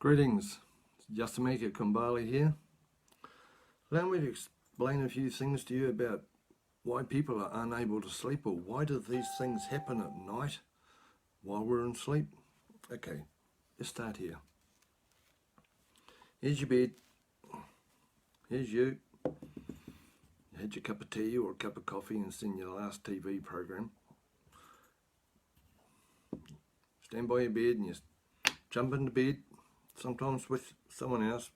Greetings, Yasamika Kumbali here. Allow me to explain a few things to you about why people are unable to sleep, or why do these things happen at night while we're in sleep. Okay, let's start here. Here's your bed. Here's you. You had your cup of tea or a cup of coffee and seen your last TV program. Stand by your bed and you jump into bed, sometimes with someone else.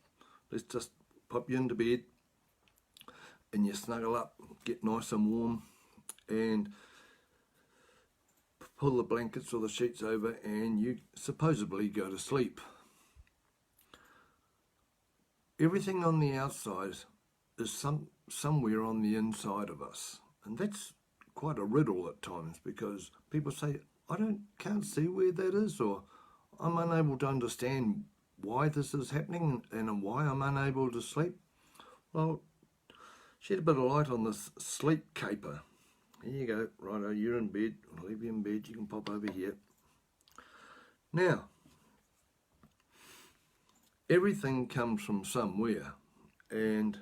Let's just pop you into bed and you snuggle up, get nice and warm, and pull the blankets or the sheets over, and you supposedly go to sleep. Everything on the outside is somewhere on the inside of us, and that's quite a riddle at times, because people say, can't see where that is, or I'm unable to understand why this is happening and why I'm unable to sleep. Well, shed a bit of light on this sleep caper. Here you go, righto, you're in bed. I'll leave you in bed, you can pop over here. Now, everything comes from somewhere, and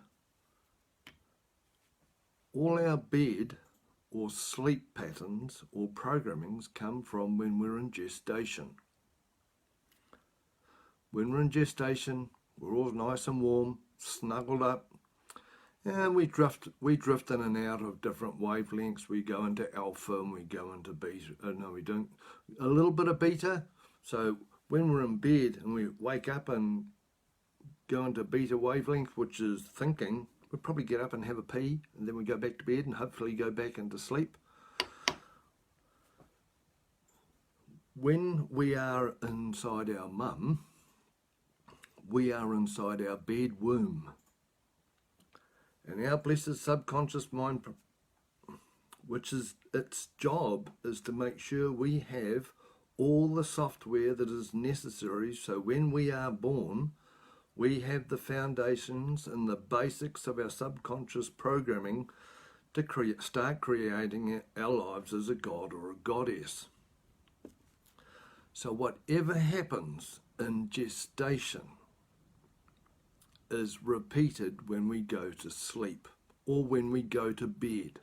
all our bed or sleep patterns or programmings come from when we're in gestation. When we're in gestation, we're all nice and warm, snuggled up, and we drift in and out of different wavelengths. We go into alpha and we go into beta. No, we don't. A little bit of beta. So when we're in bed and we wake up and go into beta wavelength, which is thinking, we'll probably get up and have a pee, and then we go back to bed and hopefully go back into sleep. When we are inside our mum, we are inside our bed womb. And our blessed subconscious mind, which is its job, is to make sure we have all the software that is necessary, so when we are born, we have the foundations and the basics of our subconscious programming to start creating our lives as a god or a goddess. So whatever happens in gestation is repeated when we go to sleep or when we go to bed.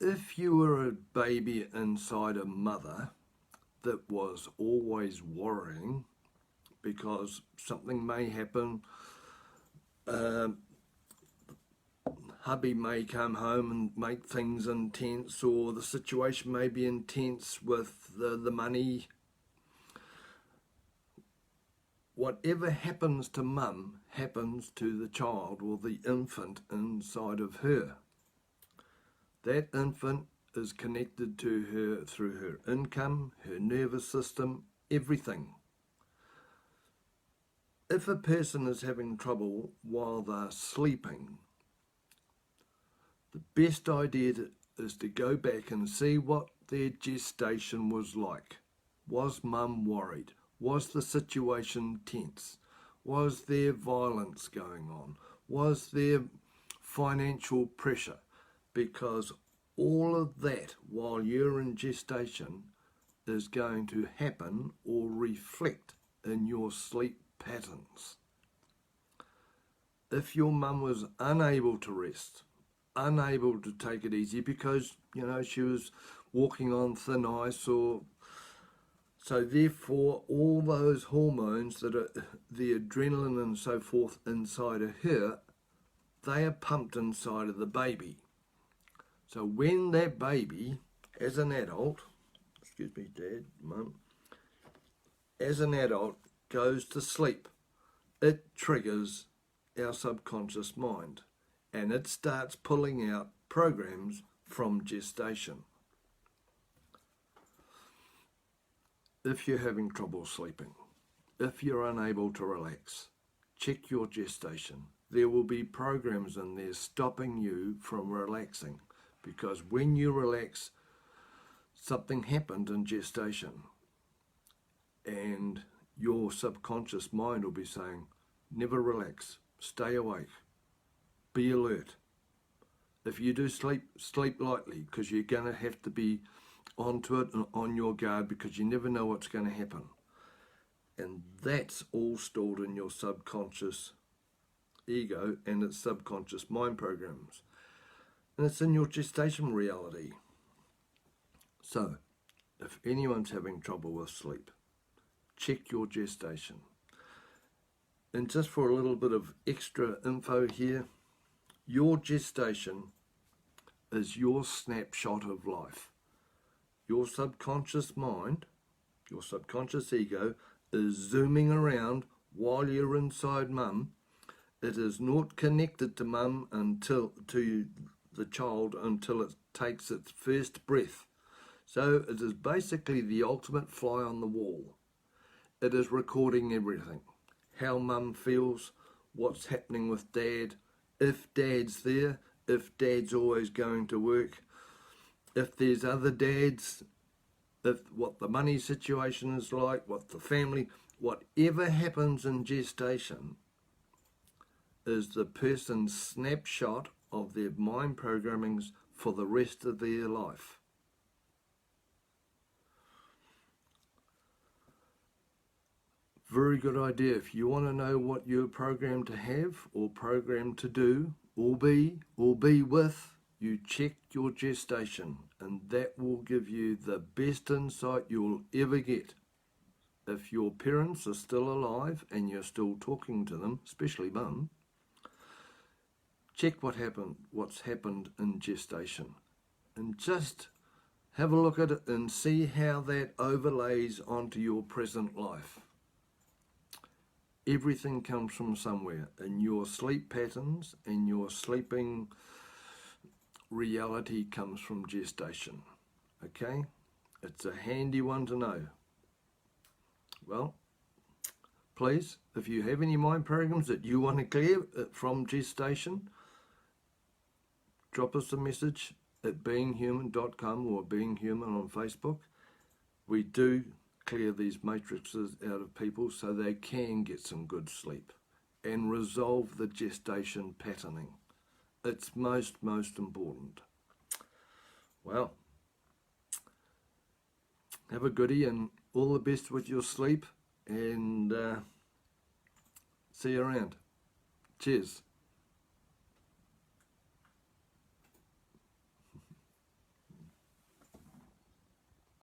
If you were a baby inside a mother that was always worrying because something may happen, hubby may come home and make things intense, or the situation may be intense with the money. Whatever happens to mum happens to the child or the infant inside of her. That infant is connected to her through her income, her nervous system, everything. If a person is having trouble while they're sleeping, the best idea is to go back and see what their gestation was like. Was mum worried? Was the situation tense? Was there violence going on? Was there financial pressure? Because all of that, while you're in gestation, is going to happen or reflect in your sleep patterns. If your mum was unable to rest, unable to take it easy because, she was walking on thin ice, or so therefore all those hormones that are the adrenaline and so forth inside of her, they are pumped inside of the baby. So when that baby, as an adult, excuse me, Dad, Mum, as an adult goes to sleep, it triggers our subconscious mind, and it starts pulling out programs from gestation. If you're having trouble sleeping, if you're unable to relax, check your gestation. There will be programs in there stopping you from relaxing, because when you relax, something happened in gestation, and your subconscious mind will be saying, never relax, stay awake, be alert. If you do sleep, sleep lightly, because you're going to have to be onto it and on your guard, because you never know what's going to happen. And that's all stored in your subconscious ego and its subconscious mind programs. And it's in your gestation reality. So, if anyone's having trouble with sleep, check your gestation. And just for a little bit of extra info here, your gestation is your snapshot of life. Your subconscious mind, your subconscious ego, is zooming around while you're inside mum. It is not connected to mum to the child until it takes its first breath. So it is basically the ultimate fly on the wall. It is recording everything. How mum feels, what's happening with dad, if dad's there, if dad's always going to work, if there's other dads, what the money situation is like, what the family, whatever happens in gestation is the person's snapshot of their mind programmings for the rest of their life. Very good idea. If you want to know what you're programmed to have or programmed to do or be with, you check your gestation, and that will give you the best insight you'll ever get. If your parents are still alive and you're still talking to them, especially mum, check what's happened in gestation, and just have a look at it and see how that overlays onto your present life. Everything comes from somewhere, and your sleep patterns and your sleeping reality comes from gestation. Okay? It's a handy one to know. Well, please, if you have any mind programs that you want to clear from gestation, drop us a message at beinghuman.com or beinghuman on Facebook. We do clear these matrices out of people so they can get some good sleep and resolve the gestation patterning. It's most important. Well, have a goodie and all the best with your sleep, and see you around. Cheers.